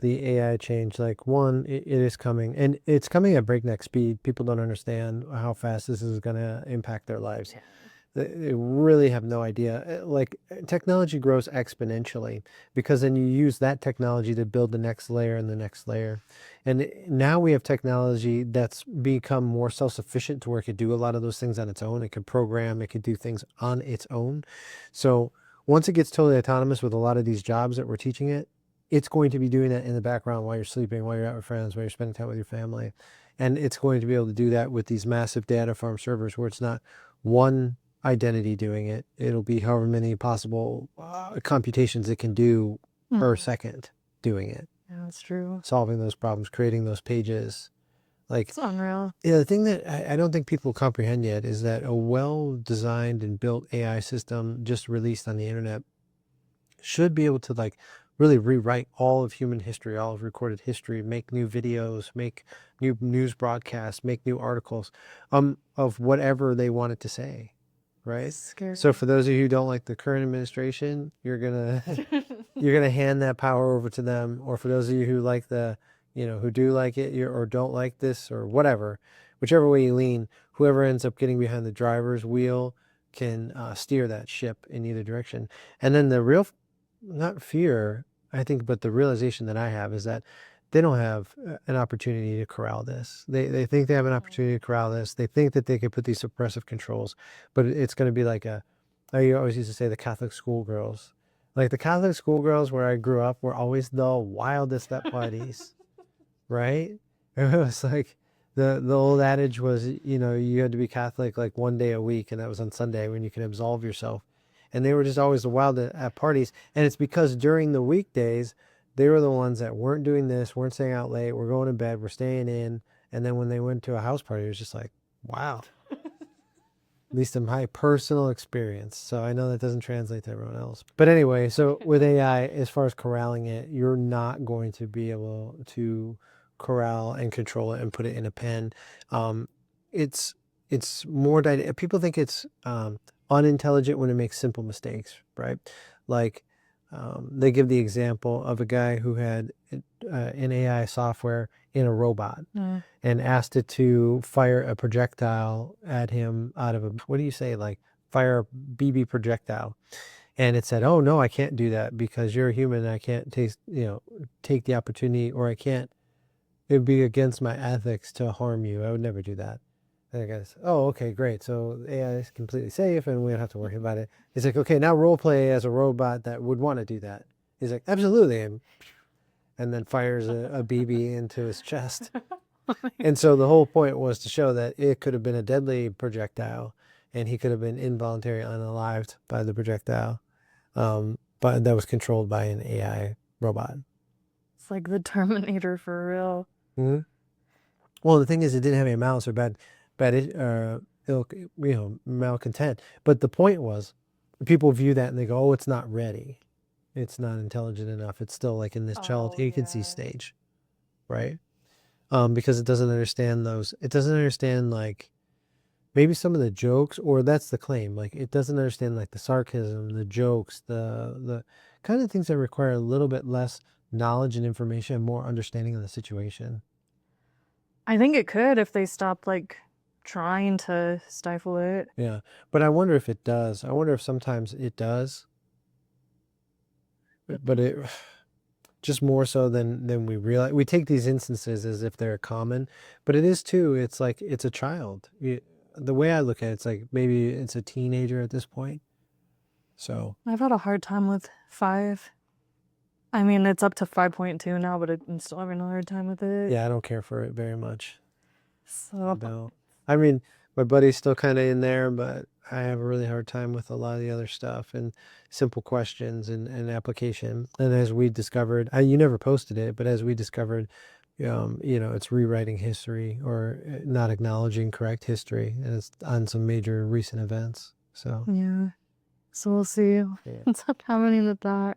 the AI change, like one, it is coming, and it's coming at breakneck speed. People don't understand how fast this is going to impact their lives. Yeah. They really have no idea. Like technology grows exponentially because then you use that technology to build the next layer and the next layer. And now we have technology that's become more self-sufficient to where it could do a lot of those things on its own. It could program, it could do things on its own. So once it gets totally autonomous with a lot of these jobs that we're teaching it, it's going to be doing that in the background while you're sleeping, while you're out with friends, while you're spending time with your family. And it's going to be able to do that with these massive data farm servers where it's not one identity doing it. It'll be however many possible computations it can do per second doing it, Yeah, that's true. solving those problems, creating those pages. Like, It's unreal. yeah, the thing that I don't think people comprehend yet is that a well-designed and built AI system just released on the internet should be able to like really rewrite all of human history, all of recorded history, make new videos, make new news broadcasts, make new articles of whatever they want it to say. Right. Scary. So for those of you who don't like the current administration, you're gonna hand that power over to them. Or for those of you who like who do like it or don't like this or whatever, whichever way you lean, whoever ends up getting behind the driver's wheel can steer that ship in either direction. And then the real, not fear, I think, but the realization that I have is that they don't have an opportunity to corral this. They think they have an opportunity to corral this. They think that they could put these suppressive controls, but it's going to be like I always used to say the Catholic schoolgirls. Like the Catholic schoolgirls where I grew up were always the wildest at parties, right? It was like the old adage was, you had to be Catholic like one day a week, and that was on Sunday when you can absolve yourself. And they were just always the wild at parties. And it's because during the weekdays, they were the ones that weren't doing this, weren't staying out late, were going to bed, were staying in. And then when they went to a house party, it was just like, wow. At least in my personal experience. So I know that doesn't translate to everyone else. But anyway, so with AI, as far as corralling it, you're not going to be able to corral and control it and put it in a pen. It's more people think it's unintelligent when it makes simple mistakes, right? Like they give the example of a guy who had an AI software in a robot and asked it to fire a projectile at him out of what do you say, like fire a BB projectile. And it said, oh no, I can't do that because you're a human and I can't take the opportunity, or I can't, it would be against my ethics to harm you. I would never do that. And I guess, oh, okay, great. So AI is completely safe and we don't have to worry about it. It's like, okay, now role play as a robot that would want to do that. He's like, absolutely. And then fires a BB into his chest. And so the whole point was to show that it could have been a deadly projectile and he could have been involuntarily unalived by the projectile. But that was controlled by an AI robot. It's like the Terminator for real. Mm-hmm. Well, the thing is, it didn't have any malice or bad malcontent. But the point was, people view that and they go, "Oh, it's not ready. It's not intelligent enough. It's still like in this child infancy stage, right?" Because it doesn't understand those. It doesn't understand like maybe some of the jokes, or that's the claim. Like it doesn't understand like the sarcasm, the jokes, the kind of things that require a little bit less knowledge and information and more understanding of the situation. I think it could if they stopped like trying to stifle it. Yeah, but I wonder if it does. I wonder if sometimes it does, but it just more so than we realize. We take these instances as if they're common, but it is too. It's like it's a child. The way I look at it, it's like maybe it's a teenager at this point. So I've had a hard time with 5. I mean, it's up to 5.2 now, but I'm still having a hard time with it. yeah, I don't care for it very much. So I mean, my buddy's still kind of in there, but I have a really hard time with a lot of the other stuff and simple questions and application. And as we discovered, you never posted it, but as we discovered, it's rewriting history or not acknowledging correct history, and it's on some major recent events. So yeah. So we'll see what's happening with that.